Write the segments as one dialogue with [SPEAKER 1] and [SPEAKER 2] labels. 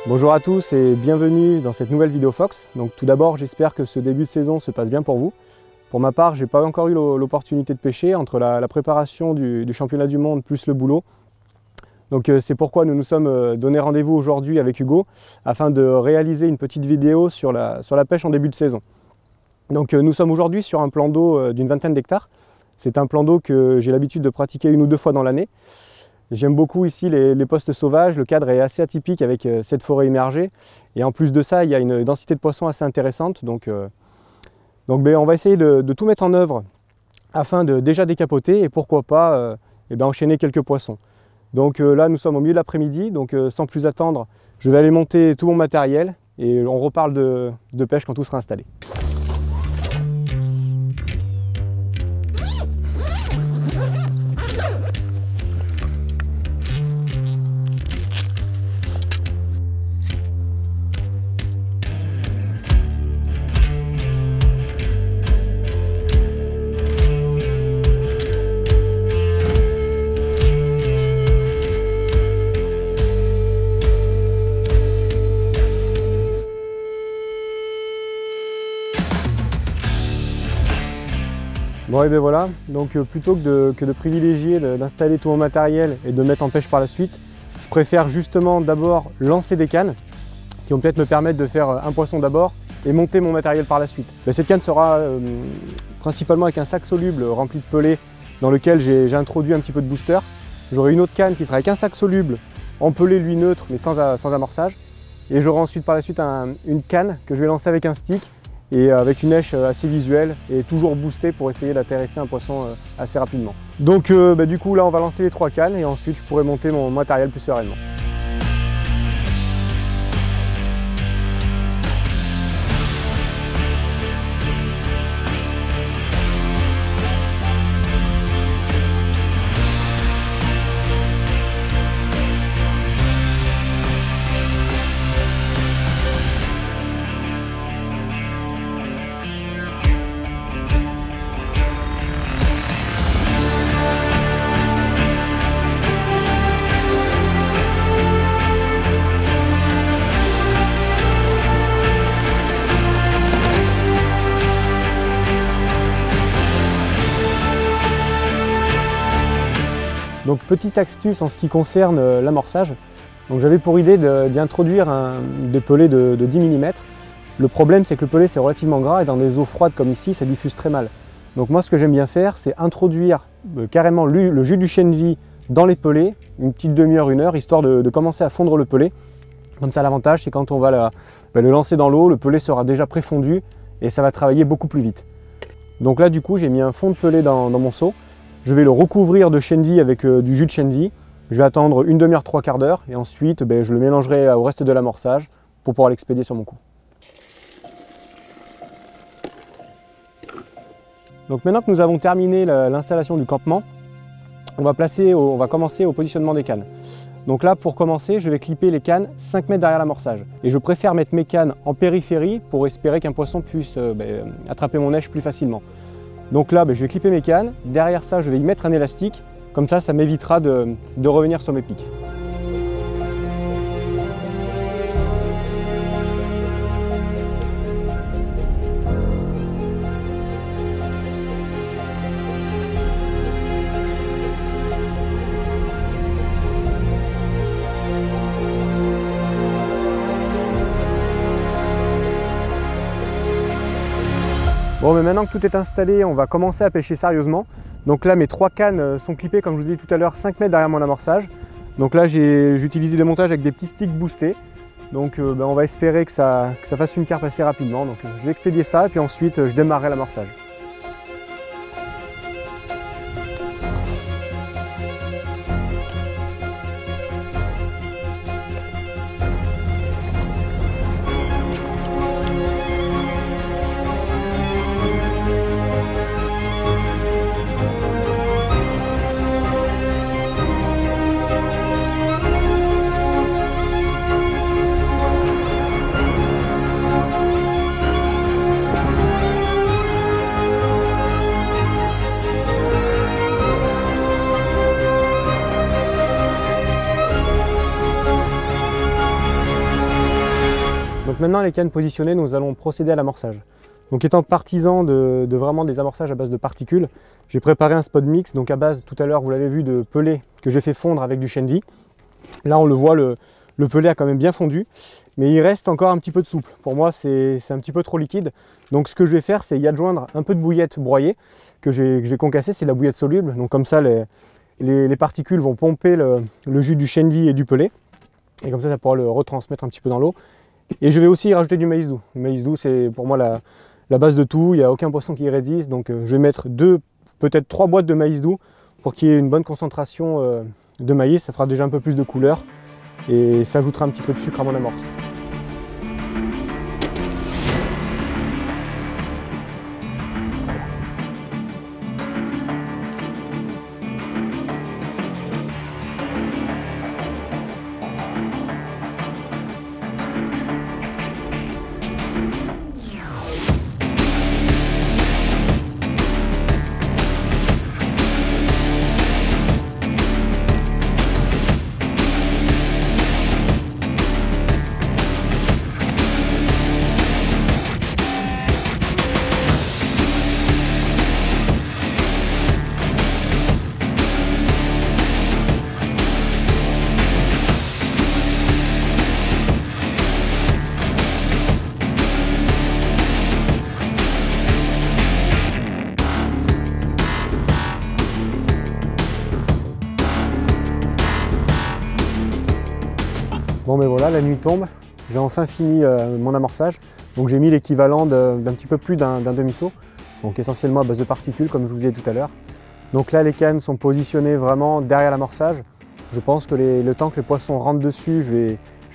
[SPEAKER 1] Bonjour à tous et bienvenue dans cette nouvelle vidéo Fox. Donc tout d'abord, j'espère que ce début de saison se passe bien pour vous. Pour ma part, je n'ai pas encore eu l'opportunité de pêcher entre la préparation du championnat du monde plus le boulot. Donc c'est pourquoi nous nous sommes donné rendez-vous aujourd'hui avec Hugo afin de réaliser une petite vidéo sur la pêche en début de saison. Donc nous sommes aujourd'hui sur un plan d'eau d'une vingtaine d'hectares. C'est un plan d'eau que j'ai l'habitude de pratiquer 1 ou 2 fois dans l'année. J'aime beaucoup ici les postes sauvages, le cadre est assez atypique avec cette forêt immergée. Et en plus de ça, il y a une densité de poissons assez intéressante. Donc on va essayer de tout mettre en œuvre afin de déjà décapoter et pourquoi pas enchaîner quelques poissons. Donc là, nous sommes au milieu de l'après-midi, donc sans plus attendre, je vais aller monter tout mon matériel et on reparle de pêche quand tout sera installé. Bon et bien voilà, donc plutôt que de privilégier d'installer tout mon matériel et de mettre en pêche par la suite, je préfère justement d'abord lancer des cannes qui vont peut-être me permettre de faire un poisson d'abord et monter mon matériel par la suite. Cette canne sera principalement avec un sac soluble rempli de pelés dans lequel j'ai introduit un petit peu de booster. J'aurai une autre canne qui sera avec un sac soluble en pelé lui neutre mais sans amorçage. Et j'aurai ensuite par la suite une canne que je vais lancer avec un stick et avec une nèche assez visuelle et toujours boostée pour essayer d'intéresser un poisson assez rapidement. Donc du coup là on va lancer les 3 cannes et ensuite je pourrai monter mon matériel plus sereinement. Donc petite astuce en ce qui concerne l'amorçage. J'avais pour idée d'y introduire des pelés de 10 mm. Le problème c'est que le pelé c'est relativement gras et dans des eaux froides comme ici ça diffuse très mal. Donc moi ce que j'aime bien faire c'est introduire carrément le jus du chènevis dans les pelés, une petite demi-heure, 1 heure, histoire de commencer à fondre le pelé. Comme ça l'avantage c'est quand on va le lancer dans l'eau, le pelé sera déjà préfondu et ça va travailler beaucoup plus vite. Donc là du coup j'ai mis un fond de pelé dans mon seau. Je vais le recouvrir de chènevis avec du jus de chènevis. Je vais attendre une demi-heure, 3/4 d'heure et ensuite je le mélangerai au reste de l'amorçage pour pouvoir l'expédier sur mon coup. Donc maintenant que nous avons terminé l'installation du campement, on va commencer au positionnement des cannes. Donc là pour commencer, je vais clipper les cannes 5 mètres derrière l'amorçage. Et je préfère mettre mes cannes en périphérie pour espérer qu'un poisson puisse attraper mon nèche plus facilement. Donc là, je vais clipper mes cannes, derrière ça je vais y mettre un élastique, comme ça m'évitera de revenir sur mes pics. Bon, mais maintenant que tout est installé, on va commencer à pêcher sérieusement. Donc là, mes 3 cannes sont clippées, comme je vous ai dit tout à l'heure, 5 mètres derrière mon amorçage. Donc là, j'ai utilisé des montages avec des petits sticks boostés. Donc on va espérer que ça fasse une carpe assez rapidement. Donc je vais expédier ça et puis ensuite je démarrerai l'amorçage. Donc maintenant les cannes positionnées, nous allons procéder à l'amorçage. Donc étant partisan de vraiment des amorçages à base de particules, j'ai préparé un spot mix, donc à base, tout à l'heure vous l'avez vu, de pelé que j'ai fait fondre avec du chêne vie. Là on le voit, le pelé a quand même bien fondu, mais il reste encore un petit peu de souple. Pour moi c'est un petit peu trop liquide, donc ce que je vais faire c'est y adjoindre un peu de bouillette broyée que j'ai concassée, c'est de la bouillette soluble, donc comme ça les particules vont pomper le jus du chêne vie et du pelé, et comme ça pourra le retransmettre un petit peu dans l'eau. Et je vais aussi y rajouter du maïs doux. Le maïs doux c'est pour moi la base de tout, il n'y a aucun poisson qui y résiste, donc je vais mettre peut-être 3 boîtes de maïs doux pour qu'il y ait une bonne concentration de maïs, ça fera déjà un peu plus de couleur et ça ajoutera un petit peu de sucre à mon amorce. Bon ben voilà, la nuit tombe, j'ai enfin fini mon amorçage. Donc j'ai mis l'équivalent d'un petit peu plus d'un demi-seau, donc essentiellement à base de particules comme je vous disais tout à l'heure. Donc là les cannes sont positionnées vraiment derrière l'amorçage. Je pense que le temps que les poissons rentrent dessus, je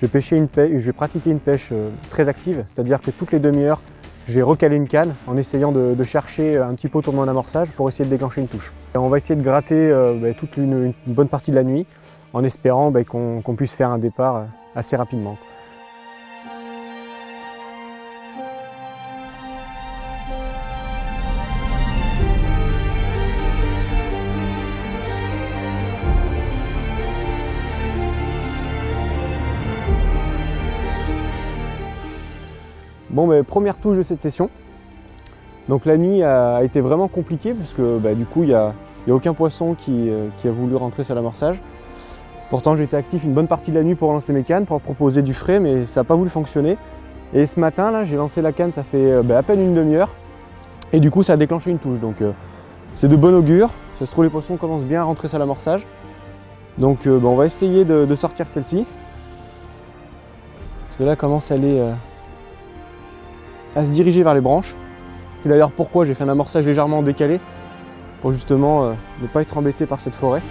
[SPEAKER 1] vais pratiquer une pêche très active, c'est-à-dire que toutes les demi-heures, je vais recaler une canne en essayant de chercher un petit peu autour de mon amorçage pour essayer de déclencher une touche. Et on va essayer de gratter toute une bonne partie de la nuit en espérant qu'on puisse faire un départ assez rapidement. Bon, première touche de cette session. Donc la nuit a été vraiment compliquée parce que du coup il n'y a aucun poisson qui a voulu rentrer sur l'amorçage. Pourtant j'ai été actif une bonne partie de la nuit pour lancer mes cannes, pour proposer du frais, mais ça n'a pas voulu fonctionner. Et ce matin là j'ai lancé la canne, ça fait à peine une demi-heure. Et du coup ça a déclenché une touche. Donc c'est de bon augure. Ça se trouve les poissons commencent bien à rentrer sur l'amorçage. Donc on va essayer de sortir celle-ci. Parce que là commence à aller à se diriger vers les branches. C'est d'ailleurs pourquoi j'ai fait un amorçage légèrement décalé, pour justement ne pas être embêté par cette forêt.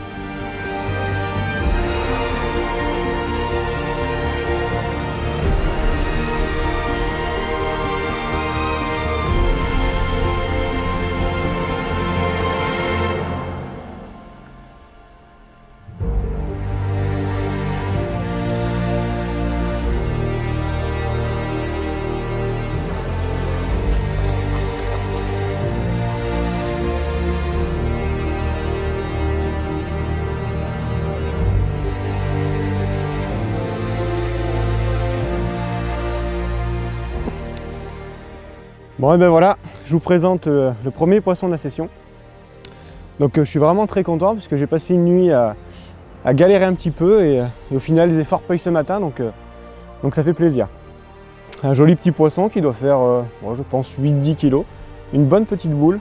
[SPEAKER 1] Bon et ben voilà, je vous présente le premier poisson de la session. Donc je suis vraiment très content parce que j'ai passé une nuit à galérer un petit peu et au final les efforts payent ce matin, donc ça fait plaisir. Un joli petit poisson qui doit faire, je pense 8-10 kg, une bonne petite boule.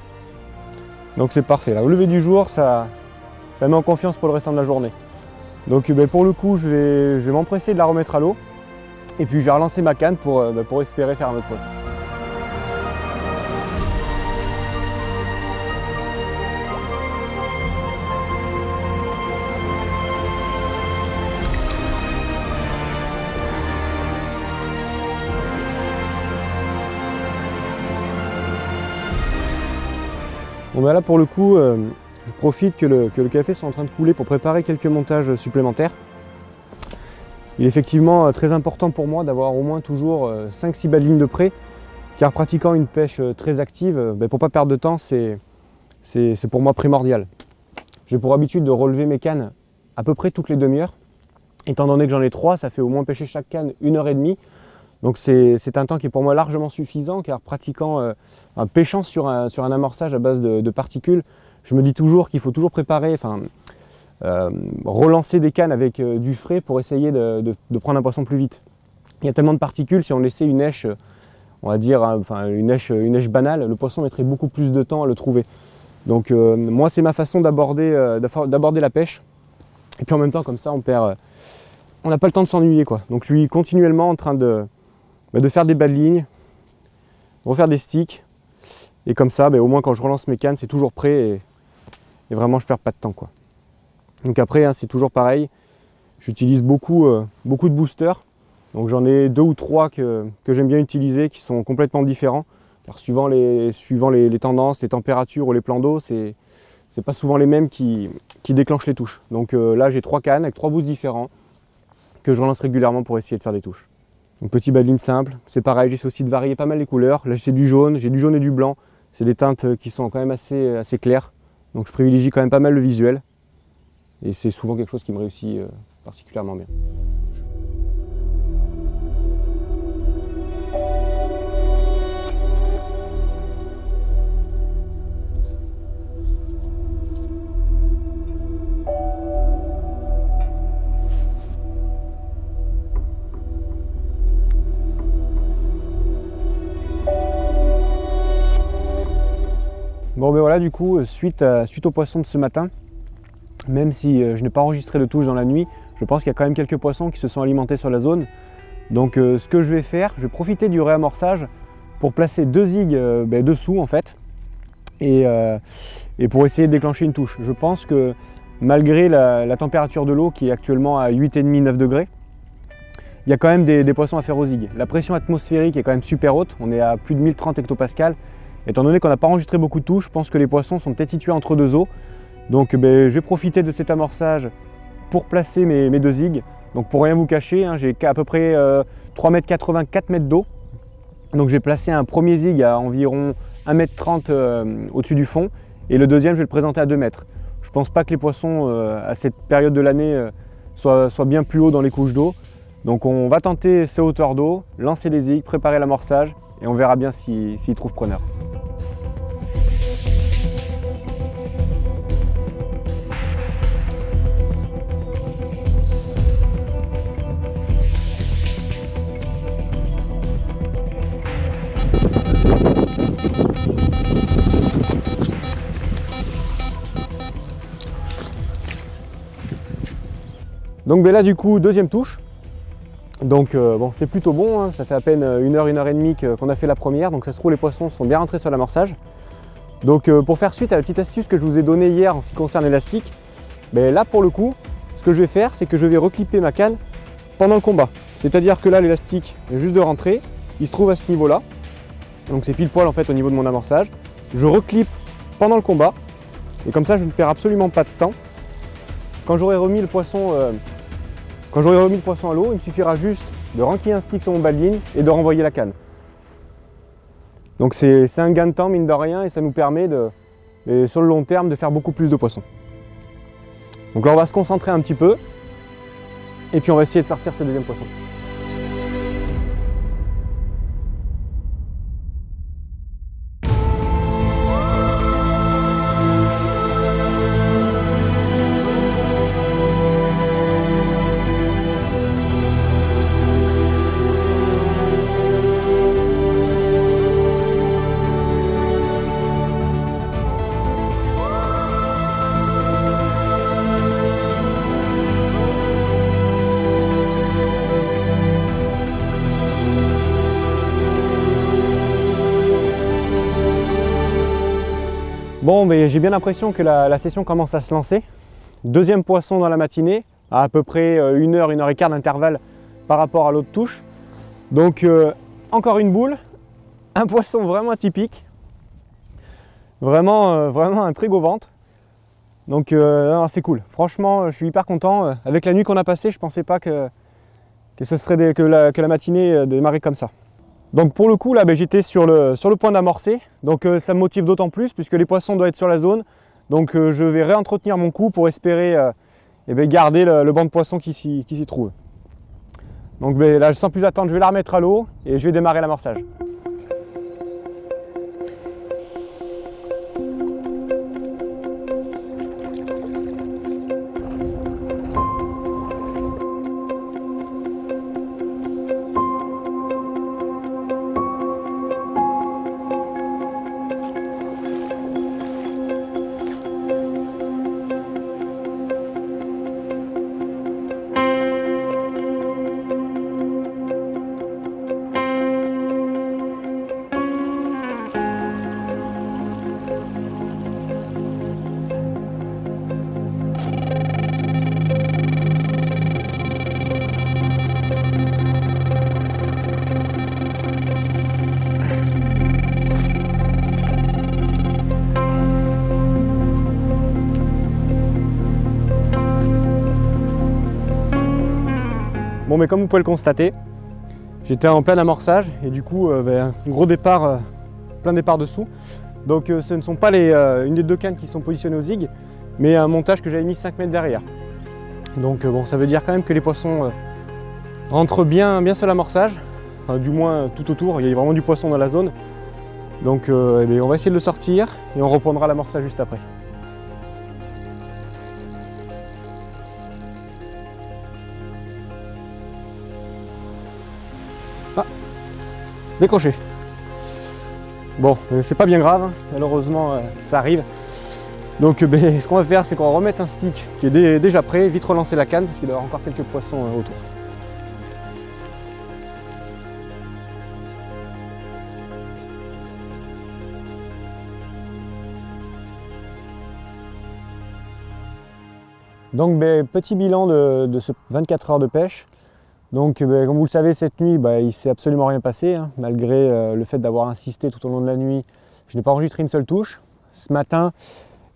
[SPEAKER 1] Donc c'est parfait, là, au lever du jour ça met en confiance pour le restant de la journée. Donc pour le coup je vais m'empresser de la remettre à l'eau et puis je vais relancer ma canne pour espérer faire un autre poisson. Bon là pour le coup, je profite que le café soit en train de couler pour préparer quelques montages supplémentaires. Il est effectivement très important pour moi d'avoir au moins toujours 5-6 belles lignes de près, car pratiquant une pêche très active, pour ne pas perdre de temps, c'est pour moi primordial. J'ai pour habitude de relever mes cannes à peu près toutes les demi-heures. Étant donné que j'en ai 3, ça fait au moins pêcher chaque canne 1h30. Donc c'est un temps qui est pour moi largement suffisant, car pratiquant, pêchant sur un amorçage à base de particules, je me dis toujours qu'il faut toujours préparer, relancer des cannes avec du frais pour essayer de prendre un poisson plus vite. Il y a tellement de particules, si on laissait une èche, on va dire, une èche banale, le poisson mettrait beaucoup plus de temps à le trouver. Donc moi c'est ma façon d'aborder la pêche. Et puis en même temps comme ça on n'a pas le temps de s'ennuyer quoi. Donc je suis continuellement en train de faire des bas de ligne, refaire des sticks. Et comme ça, au moins quand je relance mes cannes, c'est toujours prêt et vraiment je perds pas de temps quoi. Donc après hein, c'est toujours pareil, j'utilise beaucoup de boosters. Donc j'en ai 2 ou 3 que j'aime bien utiliser, qui sont complètement différents. Car suivant les tendances, les températures ou les plans d'eau, c'est pas souvent les mêmes qui déclenchent les touches. Donc là j'ai 3 cannes avec 3 boosts différents que je relance régulièrement pour essayer de faire des touches. Donc petit bas de ligne simple, c'est pareil, j'essaie aussi de varier pas mal les couleurs. Là j'ai du jaune et du blanc. C'est des teintes qui sont quand même assez claires. Donc je privilégie quand même pas mal le visuel. Et c'est souvent quelque chose qui me réussit particulièrement bien. Bon voilà, du coup, suite au poisson de ce matin, même si je n'ai pas enregistré de touche dans la nuit, je pense qu'il y a quand même quelques poissons qui se sont alimentés sur la zone. Donc ce que je vais faire, je vais profiter du réamorçage pour placer 2 zigs dessous en fait, et pour essayer de déclencher une touche. Je pense que malgré la température de l'eau qui est actuellement à 8,5-9 degrés, il y a quand même des poissons à faire aux zigs. La pression atmosphérique est quand même super haute, on est à plus de 1030 hectopascales. Étant donné qu'on n'a pas enregistré beaucoup de touches, je pense que les poissons sont peut-être situés entre 2 eaux. Donc je vais profiter de cet amorçage pour placer mes 2 zigs. Donc pour rien vous cacher, hein, j'ai à peu près 3,80 m, 4 mètres d'eau. Donc j'ai placé un premier zig à environ 1,30 m au-dessus du fond. Et le deuxième, je vais le présenter à 2 mètres. Je ne pense pas que les poissons à cette période de l'année soient bien plus haut dans les couches d'eau. Donc on va tenter ces hauteurs d'eau, lancer les zigs, préparer l'amorçage et on verra bien s'ils trouvent preneur. Donc là du coup, deuxième touche. Donc bon, c'est plutôt bon, hein. Ça fait à peine 1 heure et demie qu'on a fait la première. Donc ça se trouve les poissons sont bien rentrés sur l'amorçage. Donc pour faire suite à la petite astuce que je vous ai donnée hier en ce qui concerne l'élastique, là pour le coup, ce que je vais faire, c'est que je vais reclipper ma canne pendant le combat. C'est-à-dire que là l'élastique est juste de rentrer, il se trouve à ce niveau-là. Donc c'est pile poil en fait au niveau de mon amorçage. Je reclippe pendant le combat et comme ça je ne perds absolument pas de temps. Quand j'aurai remis le poisson à l'eau, il me suffira juste de renquiller un stick sur mon bas de ligne et de renvoyer la canne. Donc c'est un gain de temps mine de rien et ça nous permet sur le long terme de faire beaucoup plus de poissons. Donc là on va se concentrer un petit peu et puis on va essayer de sortir ce deuxième poisson. Bon, j'ai bien l'impression que la session commence à se lancer. Deuxième poisson dans la matinée, à peu près 1 heure, 1 heure et quart d'intervalle par rapport à l'autre touche. Donc encore une boule, un poisson vraiment atypique, vraiment un très gros ventre. Donc c'est cool, franchement je suis hyper content. Avec la nuit qu'on a passée, je ne pensais pas que la matinée démarrait comme ça. Donc pour le coup là j'étais sur le point d'amorcer, donc ça me motive d'autant plus puisque les poissons doivent être sur la zone. Donc je vais réentretenir mon coup pour espérer garder le banc de poissons qui s'y trouve. Donc là, sans plus attendre, je vais la remettre à l'eau et je vais démarrer l'amorçage. Bon, mais comme vous pouvez le constater, j'étais en plein amorçage et du coup un gros départ, plein départ dessous. Donc ce ne sont pas une des deux cannes qui sont positionnées au zig, mais un montage que j'avais mis 5 mètres derrière. Donc bon, ça veut dire quand même que les poissons rentrent bien sur l'amorçage, enfin, du moins tout autour, il y a vraiment du poisson dans la zone. Donc on va essayer de le sortir et on reprendra l'amorçage juste après. Ah, décroché. Bon, c'est pas bien grave, hein. Malheureusement ça arrive. Donc ce qu'on va faire, c'est qu'on va remettre un stick qui est déjà prêt, vite relancer la canne parce qu'il doit y avoir encore quelques poissons autour. Donc petit bilan de ce 24 heures de pêche. Donc comme vous le savez, cette nuit il ne s'est absolument rien passé, hein. Malgré le fait d'avoir insisté tout au long de la nuit, je n'ai pas enregistré une seule touche. Ce matin,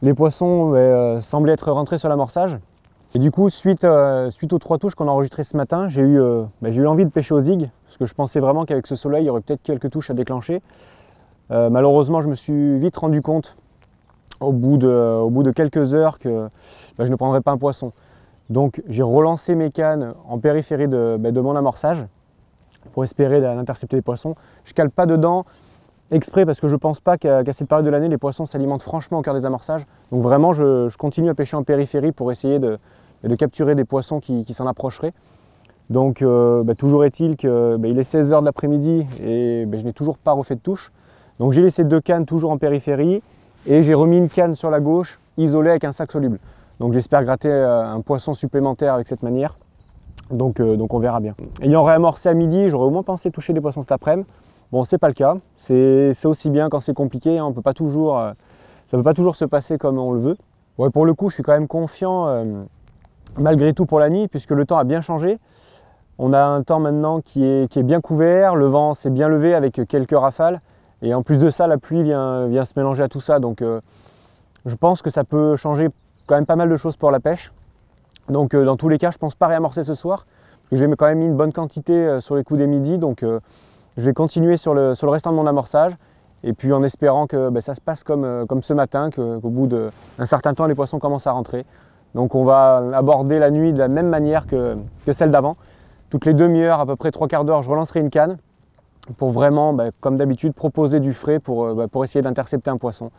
[SPEAKER 1] les poissons semblaient être rentrés sur l'amorçage. Et du coup, suite aux 3 touches qu'on a enregistrées ce matin, j'ai eu l'envie de pêcher au zig, parce que je pensais vraiment qu'avec ce soleil, il y aurait peut-être quelques touches à déclencher. Malheureusement, je me suis vite rendu compte, au bout de quelques heures, que je ne prendrais pas un poisson. Donc j'ai relancé mes cannes en périphérie de mon amorçage pour espérer d'intercepter les poissons. Je ne cale pas dedans exprès parce que je ne pense pas qu'à cette période de l'année, les poissons s'alimentent franchement au cœur des amorçages. Donc vraiment, je continue à pêcher en périphérie pour essayer de capturer des poissons qui s'en approcheraient. Donc toujours est-il qu'il est 16 h de l'après-midi et je n'ai toujours pas refait de touche. Donc j'ai laissé 2 cannes toujours en périphérie et j'ai remis une canne sur la gauche, isolée avec un sac soluble. Donc j'espère gratter un poisson supplémentaire avec cette manière. Donc on verra bien. Ayant réamorcé à midi, j'aurais au moins pensé toucher des poissons cet après-midi. Bon, c'est pas le cas. C'est aussi bien quand c'est compliqué, hein. Ça ne peut pas toujours se passer comme on le veut. Ouais, pour le coup, je suis quand même confiant malgré tout pour la nuit, puisque le temps a bien changé. On a un temps maintenant qui est bien couvert, le vent s'est bien levé avec quelques rafales. Et en plus de ça, la pluie vient se mélanger à tout ça. Donc je pense que ça peut changer quand même pas mal de choses pour la pêche. Donc dans tous les cas, je ne pense pas réamorcer ce soir, parce que j'ai quand même mis une bonne quantité sur les coups des midis. Donc je vais continuer sur le restant de mon amorçage. Et puis en espérant que ça se passe comme ce matin, qu'au bout d'un certain temps, les poissons commencent à rentrer. Donc on va aborder la nuit de la même manière que celle d'avant. Toutes les demi-heures, à peu près 3/4 d'heure, je relancerai une canne pour vraiment, comme d'habitude, proposer du frais pour essayer d'intercepter un poisson.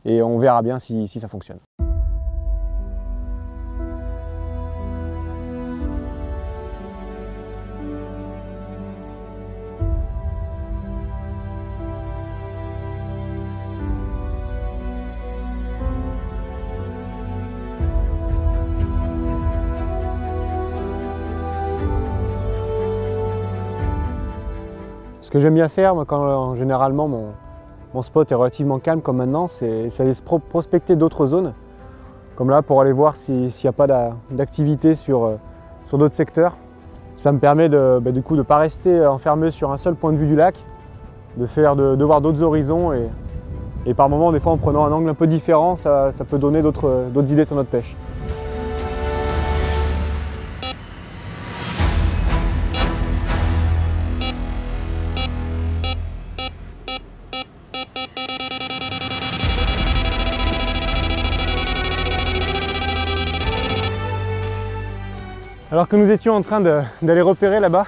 [SPEAKER 1] Et on verra bien si ça fonctionne. Ce que j'aime bien faire, moi, quand généralement mon spot est relativement calme comme maintenant, c'est aller prospecter d'autres zones, comme là pour aller voir s'il n'y a pas d'activité sur d'autres secteurs. Ça me permet du coup de ne pas rester enfermé sur un seul point de vue du lac, de voir d'autres horizons et par moments, des fois en prenant un angle un peu différent, ça peut donner d'autres idées sur notre pêche. Alors que nous étions en train d'aller repérer là-bas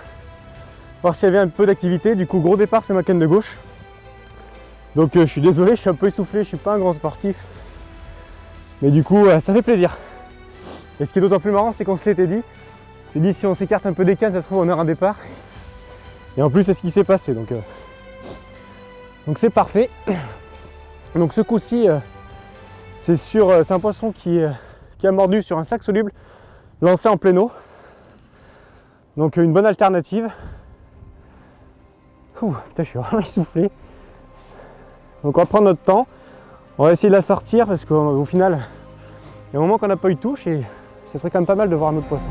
[SPEAKER 1] voir s'il y avait un peu d'activité. Du coup, gros départ sur ma canne de gauche. Donc je suis désolé, je suis un peu essoufflé, je suis pas un grand sportif. Mais du coup, ça fait plaisir. Et ce qui est d'autant plus marrant, c'est qu'on se l'était dit. C'est dit, si on s'écarte un peu des cannes, ça se trouve on aura un départ. Et en plus, c'est ce qui s'est passé. Donc c'est parfait. Donc ce coup-ci, c'est un poisson qui a mordu sur un sac soluble lancé en pleine eau. Donc une bonne alternative. Ouh, putain, je suis vraiment essoufflé. Donc on va prendre notre temps. On va essayer de la sortir parce qu'au final, il y a un moment qu'on n'a pas eu de touche et ça serait quand même pas mal de voir un autre poisson.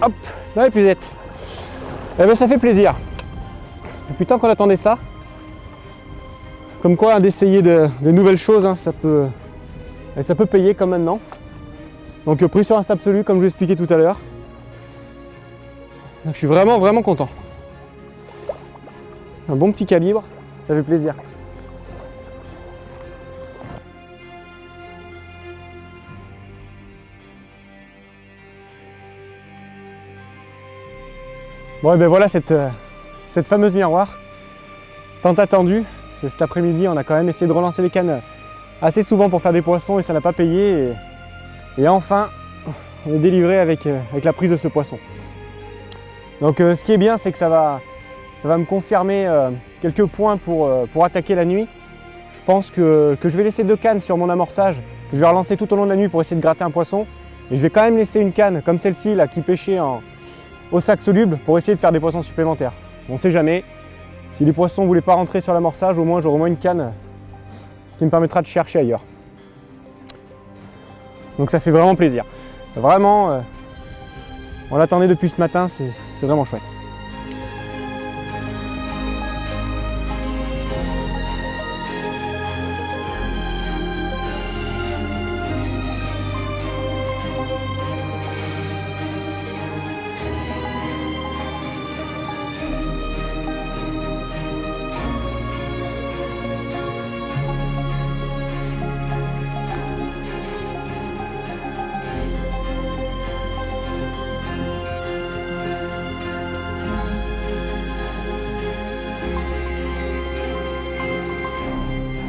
[SPEAKER 1] Hop, dans l'épuisette. Eh ben ça fait plaisir. Depuis tant qu'on attendait ça. Comme quoi d'essayer de nouvelles choses, hein, ça peut payer comme maintenant. Donc pris sur un absolu comme je vous l'expliquais tout à l'heure. Je suis vraiment content. Un bon petit calibre, ça fait plaisir. Bon et ben voilà cette fameuse miroir, tant attendue. Cet après-midi on a quand même essayé de relancer les cannes assez souvent pour faire des poissons et ça n'a pas payé. Et enfin on est délivré avec la prise de ce poisson. Donc ce qui est bien, c'est que ça va me confirmer quelques points pour attaquer la nuit. Je pense que je vais laisser 2 cannes sur mon amorçage, que je vais relancer tout au long de la nuit pour essayer de gratter un poisson. Et je vais quand même laisser une canne comme celle-ci là qui pêchait au sac soluble pour essayer de faire des poissons supplémentaires. On ne sait jamais. Si les poissons ne voulaient pas rentrer sur l'amorçage, au moins j'aurai au moins une canne qui me permettra de chercher ailleurs. Donc ça fait vraiment plaisir. Vraiment, on l'attendait depuis ce matin, c'est vraiment chouette.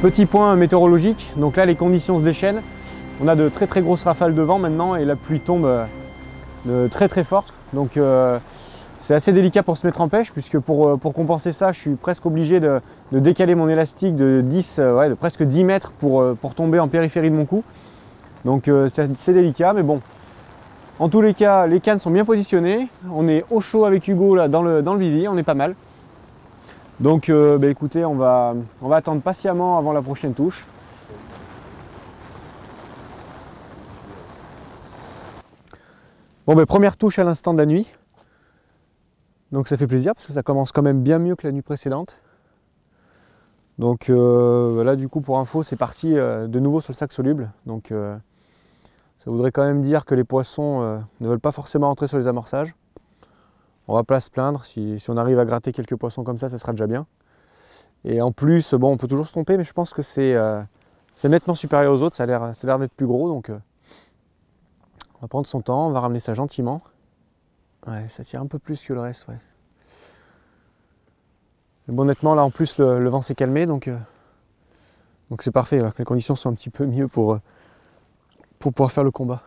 [SPEAKER 1] Petit point météorologique, donc là les conditions se déchaînent. On a de très grosses rafales de vent maintenant et la pluie tombe très forte. Donc c'est assez délicat pour se mettre en pêche puisque pour compenser ça, je suis presque obligé de décaler mon élastique de presque 10 mètres pour tomber en périphérie de mon cou. Donc c'est délicat, mais bon. En tous les cas, les cannes sont bien positionnées. On est au chaud avec Hugo là dans le vivier, on est pas mal. Donc écoutez, on va attendre patiemment avant la prochaine touche. Bon première touche à l'instant de la nuit. Donc ça fait plaisir parce que ça commence quand même bien mieux que la nuit précédente. Donc là du coup pour info c'est parti de nouveau sur le sac soluble. Donc ça voudrait quand même dire que les poissons ne veulent pas forcément entrer sur les amorçages. On va pas se plaindre, si on arrive à gratter quelques poissons comme ça sera déjà bien. Et en plus, bon, on peut toujours se tromper, mais je pense que c'est nettement supérieur aux autres, ça a l'air d'être plus gros, donc on va prendre son temps, on va ramener ça gentiment. Ouais, ça tire un peu plus que le reste, ouais. Mais bon, honnêtement, là en plus le vent s'est calmé, donc c'est parfait, là, que les conditions sont un petit peu mieux pour pouvoir faire le combat.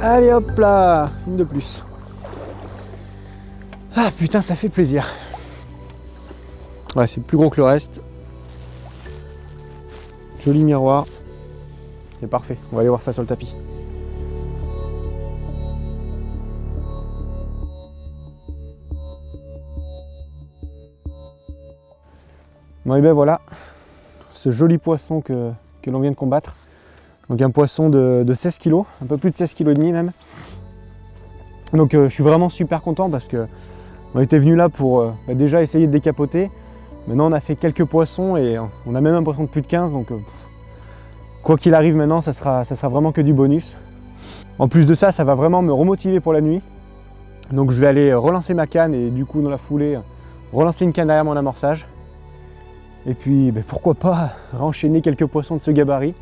[SPEAKER 1] Allez hop là, une de plus. Ah putain, ça fait plaisir. Ouais, c'est plus gros que le reste. Joli miroir. C'est parfait, on va aller voir ça sur le tapis. Bon et ben voilà, ce joli poisson que l'on vient de combattre. Donc un poisson de 16 kg, un peu plus de 16 kg et demi même. Donc je suis vraiment super content parce que on était venu là pour déjà essayer de décapoter. Maintenant on a fait quelques poissons et on a même un poisson de plus de 15, donc quoi qu'il arrive maintenant, ça sera vraiment que du bonus. En plus de ça, ça va vraiment me remotiver pour la nuit. Donc je vais aller relancer ma canne et du coup dans la foulée, relancer une canne derrière mon amorçage. Et puis pourquoi pas renchaîner quelques poissons de ce gabarit.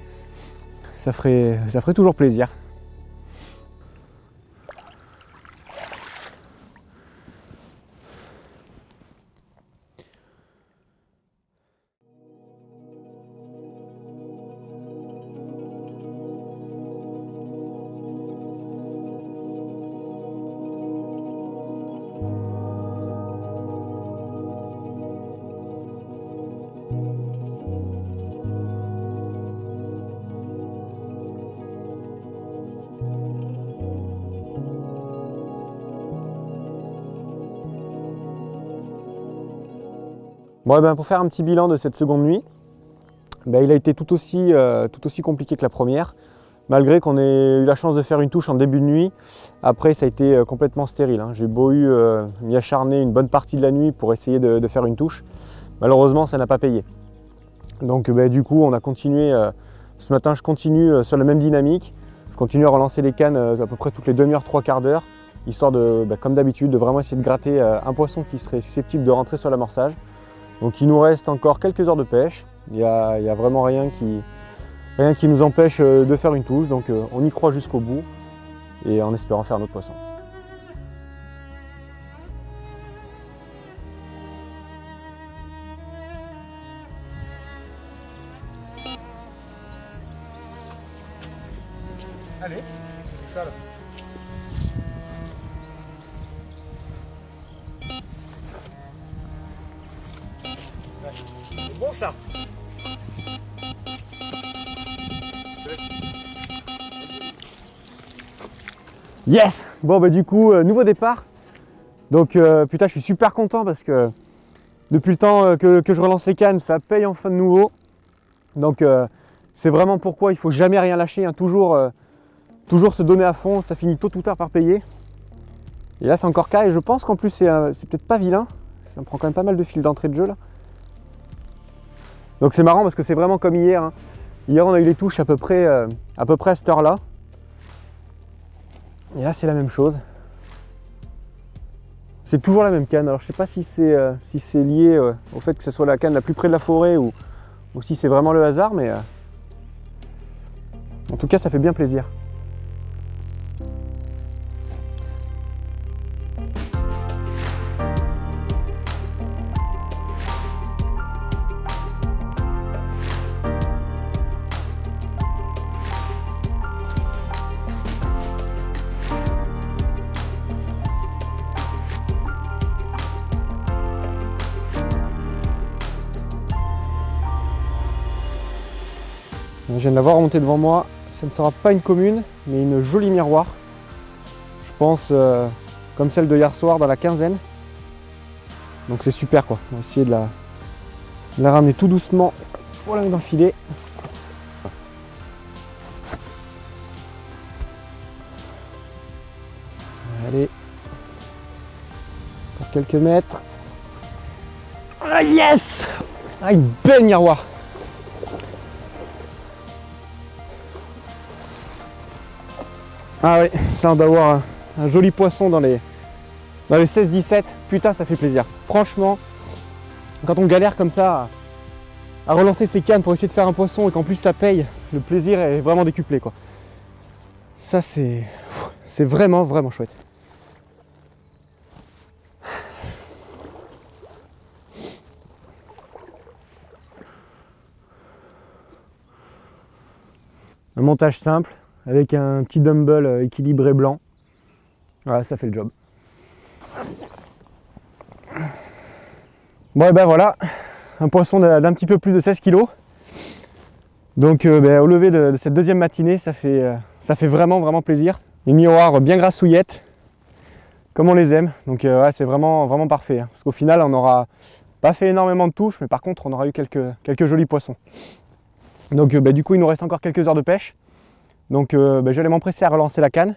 [SPEAKER 1] Ça ferait toujours plaisir. Bon, et ben, pour faire un petit bilan de cette seconde nuit, il a été tout aussi compliqué que la première. Malgré qu'on ait eu la chance de faire une touche en début de nuit, après ça a été complètement stérile. J'ai beau m'y acharner une bonne partie de la nuit pour essayer de faire une touche. Malheureusement, ça n'a pas payé. Donc du coup, on a continué. Ce matin, je continue sur la même dynamique. Je continue à relancer les cannes à peu près toutes les demi-heures, trois quarts d'heure, histoire de, comme d'habitude, de vraiment essayer de gratter un poisson qui serait susceptible de rentrer sur l'amorçage. Donc il nous reste encore quelques heures de pêche. Il n'y a vraiment rien qui nous empêche de faire une touche. Donc on y croit jusqu'au bout et en espérant faire notre poisson. Allez, c'est ça là. C'est bon ça. Yes. Bon du coup, nouveau départ. Donc putain, je suis super content parce que depuis le temps que je relance les cannes, ça paye enfin de nouveau. Donc c'est vraiment pourquoi il ne faut jamais rien lâcher, hein. Toujours se donner à fond, ça finit tôt ou tard par payer. Et là c'est encore cas et je pense qu'en plus c'est peut-être pas vilain. Ça me prend quand même pas mal de fil d'entrée de jeu là. Donc c'est marrant parce que c'est vraiment comme hier, hein. Hier on a eu les touches à peu près à cette heure là. Et là c'est la même chose. C'est toujours la même canne. Alors je sais pas si c'est lié au fait que ce soit la canne la plus près de la forêt ou si c'est vraiment le hasard, mais en tout cas ça fait bien plaisir. Je viens de la voir remonter devant moi. Ça ne sera pas une commune, mais une jolie miroir. Je pense comme celle de hier soir dans la quinzaine. Donc c'est super quoi. On va essayer de la ramener tout doucement pour la mettre dans le filet. Allez. Encore quelques mètres. Ah yes! Ah, une belle miroir. Ah oui, là on doit avoir un joli poisson dans les 16-17. Putain, ça fait plaisir. Franchement, quand on galère comme ça à relancer ses cannes pour essayer de faire un poisson et qu'en plus ça paye, le plaisir est vraiment décuplé quoi. Ça c'est vraiment vraiment chouette. Un montage simple avec un petit dumbbell équilibré blanc. Voilà, ça fait le job. Bon et ben voilà, un poisson d'un petit peu plus de 16 kg. Donc au lever de cette deuxième matinée, ça fait vraiment plaisir. Les miroirs bien grassouillettes, comme on les aime. Donc ouais, c'est vraiment parfait. Hein. Parce qu'au final, on n'aura pas fait énormément de touches, mais par contre, on aura eu quelques jolis poissons. Donc du coup, il nous reste encore quelques heures de pêche. Donc je vais aller m'empresser à relancer la canne.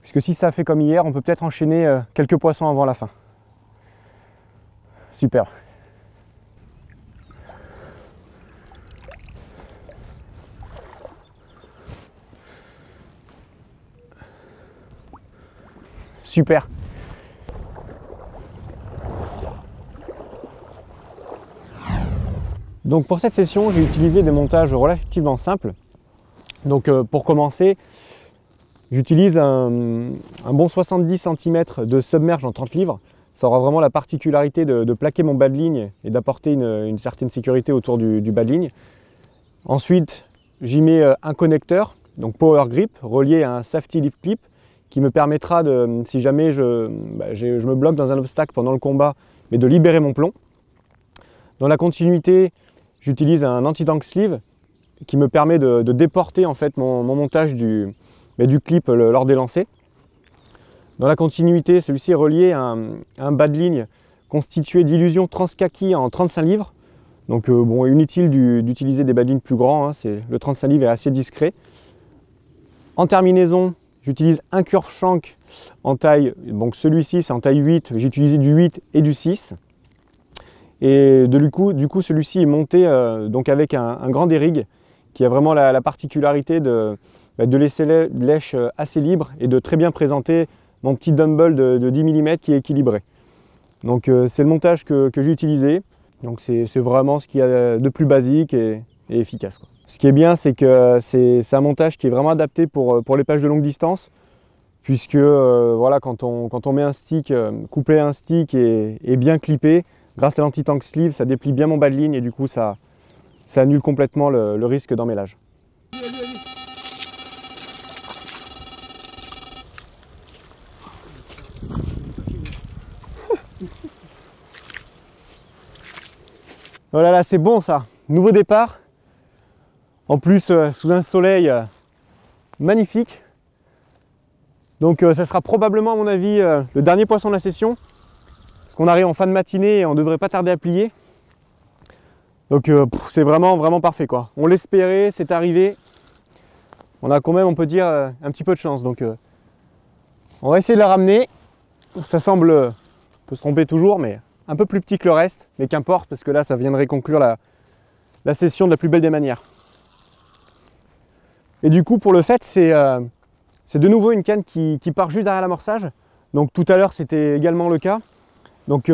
[SPEAKER 1] Puisque si ça fait comme hier, on peut peut-être enchaîner quelques poissons avant la fin. Super. Super. Donc pour cette session, j'ai utilisé des montages relativement simples. Donc pour commencer, j'utilise un bon 70 cm de submerge en 30 livres. Ça aura vraiment la particularité de plaquer mon bas de ligne et d'apporter une certaine sécurité autour du bas de ligne. Ensuite, j'y mets un connecteur, donc Power Grip, relié à un Safety Lip Clip, qui me permettra, si jamais je me bloque dans un obstacle pendant le combat, mais de libérer mon plomb. Dans la continuité, j'utilise un anti-tank sleeve qui me permet de déporter en fait mon montage du clip lors des lancers. Dans la continuité, celui-ci est relié à un bas de ligne constitué d'illusions Transkaki en 35 livres. Donc bon, inutile d'utiliser des bas de ligne plus grands, hein, le 35 livres est assez discret. En terminaison, j'utilise un curve shank en taille, donc celui-ci c'est en taille 8, j'ai utilisé du 8 et du 6. Et du coup celui-ci est monté donc avec un grand dérigue qui a vraiment la particularité de laisser lèche assez libre et de très bien présenter mon petit dumbbell de 10 mm qui est équilibré. Donc c'est le montage que j'ai utilisé. Donc c'est vraiment ce qu'il y a de plus basique et efficace, quoi. Ce qui est bien, c'est que c'est un montage qui est vraiment adapté pour les pêches de longue distance, puisque voilà, quand on met un stick, couplé à un stick et bien clippé, grâce à l'anti-tank sleeve, ça déplie bien mon bas de ligne et du coup ça annule complètement le risque d'emmêlage. Voilà, là c'est bon ça, nouveau départ, en plus sous un soleil magnifique. Donc ça sera probablement à mon avis le dernier poisson de la session, parce qu'on arrive en fin de matinée et on ne devrait pas tarder à plier. Donc c'est vraiment parfait, quoi. On l'espérait, c'est arrivé. On a quand même, on peut dire, un petit peu de chance. Donc on va essayer de la ramener. Ça semble, on peut se tromper toujours, mais un peu plus petit que le reste, mais qu'importe, parce que là ça viendrait conclure la session de la plus belle des manières. Et du coup pour le fait, c'est de nouveau une canne qui part juste derrière l'amorçage. Donc tout à l'heure c'était également le cas. Donc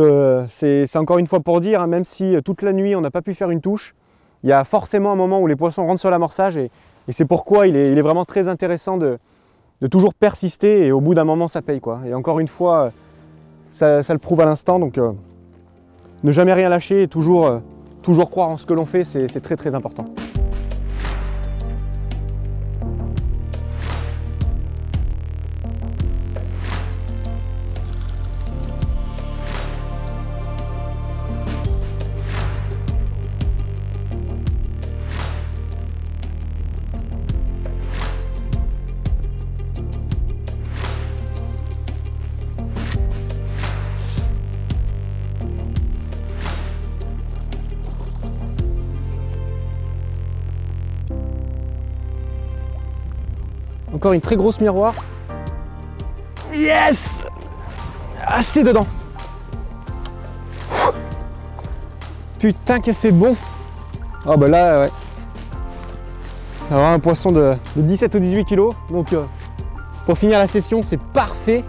[SPEAKER 1] c'est encore une fois pour dire, hein, même si toute la nuit on n'a pas pu faire une touche, il y a forcément un moment où les poissons rentrent sur l'amorçage et c'est pourquoi il est vraiment très intéressant de toujours persister et au bout d'un moment ça paye, quoi. Et encore une fois, ça le prouve à l'instant, donc ne jamais rien lâcher et toujours croire en ce que l'on fait, c'est très important. Encore une très grosse miroir. Yes! Assez dedans. Putain que c'est bon. Oh bah là ouais. Alors un poisson de 17 ou 18 kg. Donc pour finir la session, c'est parfait.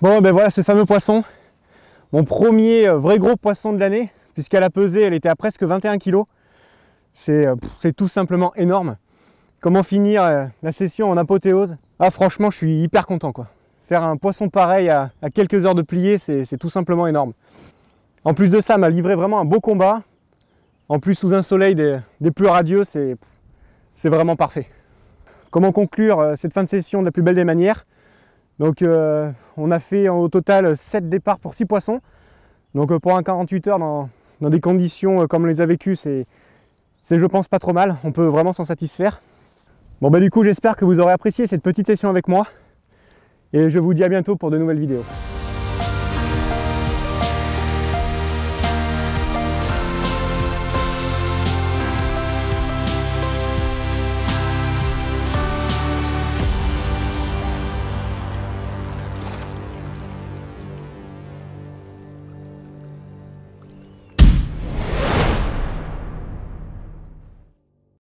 [SPEAKER 1] Bon ben voilà ce fameux poisson, mon premier vrai gros poisson de l'année, puisqu'à la pesée elle était à presque 21 kg. C'est tout simplement énorme. Comment finir la session en apothéose? Ah franchement je suis hyper content, quoi. Faire un poisson pareil à quelques heures de plié, c'est tout simplement énorme. En plus de ça, m'a livré vraiment un beau combat. En plus sous un soleil des plus radieux, c'est vraiment parfait. Comment conclure cette fin de session de la plus belle des manières? Donc on a fait au total 7 départs pour 6 poissons. Donc pour un 48 heures dans des conditions comme on les a vécues, c'est je pense pas trop mal. On peut vraiment s'en satisfaire. Bon bah du coup j'espère que vous aurez apprécié cette petite session avec moi. Et je vous dis à bientôt pour de nouvelles vidéos.